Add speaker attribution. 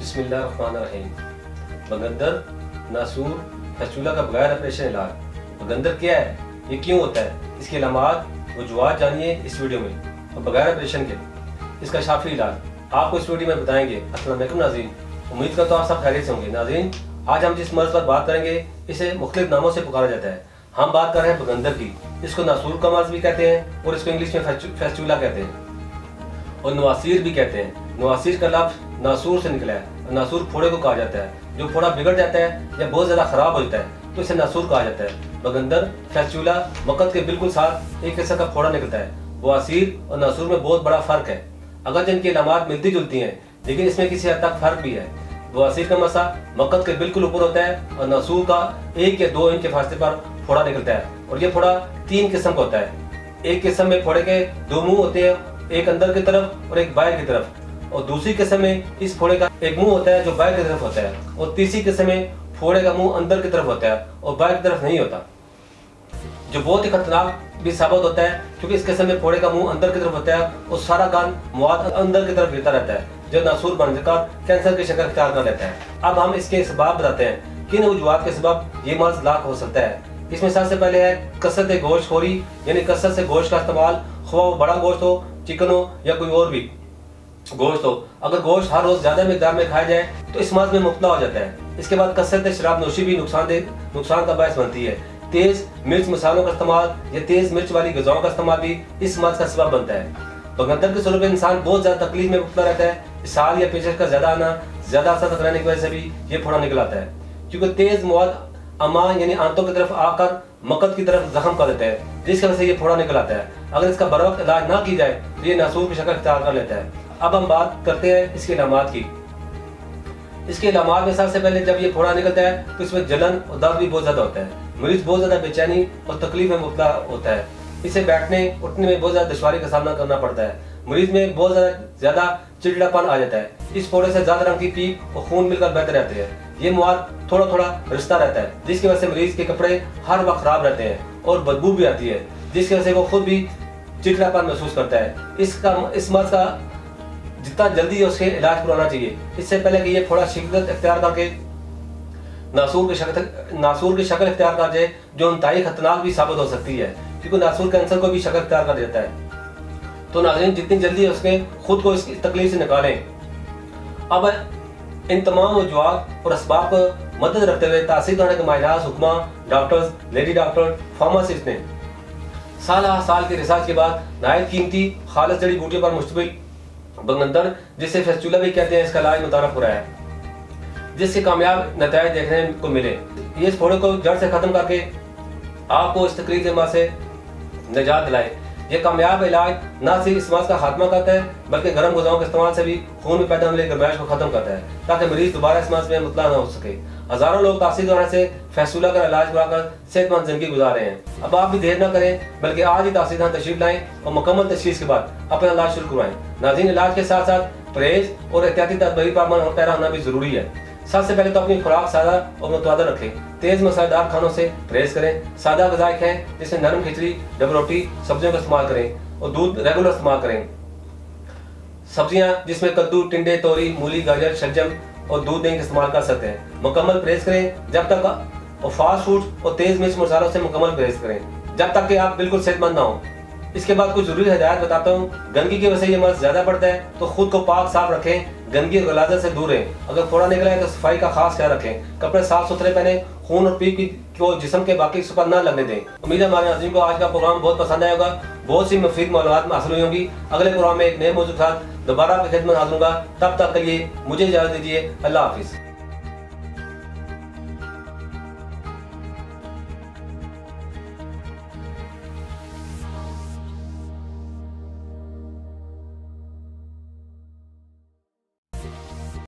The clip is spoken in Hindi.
Speaker 1: बिस्मिल्लाहिर्रहमानिर्रहीम। बगंदर, नासूर, फैस्टुला का बगैर ऑपरेशन इलाज। बगंदर क्या है, ये क्यों होता है, इसकी अलामात वजूहात जानिए इस वीडियो में और बगैर ऑपरेशन के इसका शाफी इलाज आपको इस वीडियो में बताएंगे। अस्सलाम वालेकुम नाज़रीन, उम्मीद करता हूँ आप सब खैरियत से होंगे। नाज़रीन, आज हम जिस मर्ज़ पर बात करेंगे इसे मुख्तलिफ नामों से पुकारा जाता है। हम बात कर रहे हैं बगंदर की। इसको नासूर का मर्ज़ भी कहते हैं और इसको इंग्लिश में फैस्टुला कहते हैं और नवासीर भी कहते हैं। नवासीर का लफ्ज़ नासूर से निकला है। नासूर फोड़े को कहा जाता है। जो फोड़ा बिगड़ जाता है या बहुत ज़्यादा ख़राब हो जाता है तो इसे नासूर कहा जाता है। बगंदर, फैस्टुला, मकत के बिल्कुल साथ एक किस्म का फोड़ा निकलता है। बवासीर और नासूर में बहुत बड़ा फ़र्क है, अगर जिनकी अलामात मिलती जुलती हैं, लेकिन इसमें किसी हद तक फ़र्क भी है। बवासीर का मसा मकत के बिल्कुल ऊपर होता है और नासूर का 1 या 2 इंच के फासले पर फोड़ा निकलता है और ये फोड़ा 3 किस्म का होता है। एक किस्म में फोड़े के 2 मुंह होते हैं, एक अंदर की तरफ और एक बाहर की तरफ, और दूसरी किस्म में इस फोड़े का एक मुंह होता है जो बाहर की तरफ होता है, और तीसरी किस्म में फोड़े का मुंह अंदर की तरफ होता है और बाहर की तरफ नहीं होता, जो बहुत ही खतरनाक भी साबित होता है क्योंकि इस किस्म में फोड़े का मुंह अंदर की तरफ होता है और सारा गंद मवाद अंदर की तरफ गिरता रहता है, जो नासूर बनकर कैंसर की शक्ल इख्तियार कर लेता है। अब हम इसके सबब बताते हैं, किन वजूहात के सबब ये मर्ज लाक हो सकता है। इसमें सबसे पहले है कसरत गोश्त खोरी, यानी कसरत से गोश्त का इस्तेमाल, ख्वा वो बड़ा गोश्त हो, चिकन हो या कोई और भी गोश्त हो। अगर गोश्त हर रोज ज्यादा मिकदार में खाया जाए तो इस मर्ज में मुब्तला हो जाता है। इसके बाद कसरत शराब नोशी भी नुकसान का बायस बनती है। तेज मिर्च मसालों का इस्तेमाल या तेज मिर्च वाली ग़िज़ाओं का इस्तेमाल भी इस मर्ज का सबब बनता है। बगंदर के सूरत में इंसान बहुत ज्यादा तकलीफ में मुब्तला रहता है। इसाल या पेशश का ज्यादा आना, ज्यादा असर टकराने की वजह से भी ये फोड़ा निकल आता है, क्योंकि तेज मवाद अमा यानी आंतों की तरफ आकर मकत की तरफ जख्म कर देता है, जिसकी वजह से ये फोड़ा निकल आता है। अगर इसका बरवक्त इलाज ना की जाए तो ये नासूर की शक्ल इख्तियार कर लेता है। अब हम बात करते हैं इसके अलामात की। इसके अलामात में सबसे पहले जब ये फोड़ा निकलता है तो इसमें जलन और दर्द भी बहुत ज्यादा होता है। मरीज बहुत ज्यादा बेचैनी और तकलीफ में मुब्तला होता है। इसे बैठने उठने में बहुत ज्यादा दुश्वारी का सामना करना पड़ता है। मरीज में बहुत ज्यादा चिड़चिड़ापन आ जाता है। इस फोड़े से ज्यादा रंग की पीप और खून मिलकर बहते रहते हैं। ये मवाद थोड़ा थोड़ा रिश्ता रहता है, जिसकी वजह से मरीज के कपड़े हर वक्त खराब रहते हैं और बदबू भी आती है, जिसकी वजह से वो खुद भी चिड़चिड़ापन महसूस करता है। इस मर्ज का जितना जल्दी उसके इलाज कराना चाहिए, इससे पहले कि ये फोड़ा शिद्दत इख्तियार करके नासूर की शक्ल इख्तियार कर जाए, जो इंतहाई खतरनाक भी साबित हो सकती है, क्योंकि नासूर कैंसर को भी शक्ल इख्तियार कर देता है। तो नाज़रीन, जितनी जल्दी उसके खुद को इस तकलीफ से निकालें। अब इन तमाम वजूहात और असबाब को मद्देनजर रखते हुए तासीर करने के माहिरान, हुक्मा, डॉक्टर्स, लेडी डॉक्टर, फार्मासिस्ट ने साल की रिसर्च के बाद नायत कीमती खालिस जड़ी बूटियों पर मुश्तमिल बगंदर, जिसे फैस्टुला भी कहते हैं, इसका इलाज मुतारफ हो रहा है, जिससे कामयाब नतीजे देखने को मिले। ये इस फोड़े को जड़ से खत्म करके आपको इस तकलीफ से निजात दिलाए। ये कामयाब इलाज न सिर्फ इस मर्ज का खात्मा करता है, बल्कि गर्म ग़िज़ाओं के इस्तेमाल से भी खून में पैदा होने वाली गर्माइश को खत्म करता है, ताकि मरीज दोबारा इस मर्ज में मुब्तला न हो सके। हजारों लोग तासीर करने से फैस्टुला का इलाज कराकर सेहतमंद जिंदगी गुजार रहे हैं। अब आप भी देर न करें, बल्कि आज ही तासीर खाना तशरीफ लाएं और मुकम्मल तशखीस के बाद अपना इलाज शुरू करवाएं। नाज़रीन, इलाज के साथ साथ परहेज और एहतियाती तदबीर पर अमल पैरा होना भी जरूरी है। सबसे पहले तो अपनी खुराक सादा और मुतवाज़िन रखें। तेज मसालेदार खानों से परहेज करें। सादा ग़िज़ाएं खाएं, जिसमें नरम खिचड़ी, डब रोटी, सब्जियों का इस्तेमाल करें और दूध रेगुलर इस्तेमाल करें। सब्जियां जिसमें कद्दू, टिंडे, तोरी, मूली, गाजर, शलजम और दूध दही का इस्तेमाल कर सकते हैं। मुकम्मल परहेज करें जब तक, और फास्ट फूड और तेज मिर्च मसालों से मुकम्मल परहेज करें जब तक कि आप बिल्कुल सेहतमंद ना हो। इसके बाद कुछ जरूरी हिदायत बताता हूँ। गंदगी की वजह से ये मर्ज ज्यादा बढ़ता है, तो खुद को पाक साफ रखें, गंदगी और गलाजत से दूर रहें। अगर फोड़ा निकला है तो सफाई का खास ख्याल रखें। कपड़े साफ सुथरे पहने, खून और पीप को जिस्म के बाकी हिस्सों पर न लगने दें। उम्मीद है हमारे नाज़रीन को आज का प्रोग्राम बहुत पसंद आया होगा। बहुत सी मुफीद मालूमात हासिल हुई होंगी। अगले प्रोग्राम में एक नए मौजूद के साथ दोबारा आपकी खिदमत हाजिर होगा। तब तक के लिए मुझे इजाज़त दीजिए। अल्लाह हाफिज़।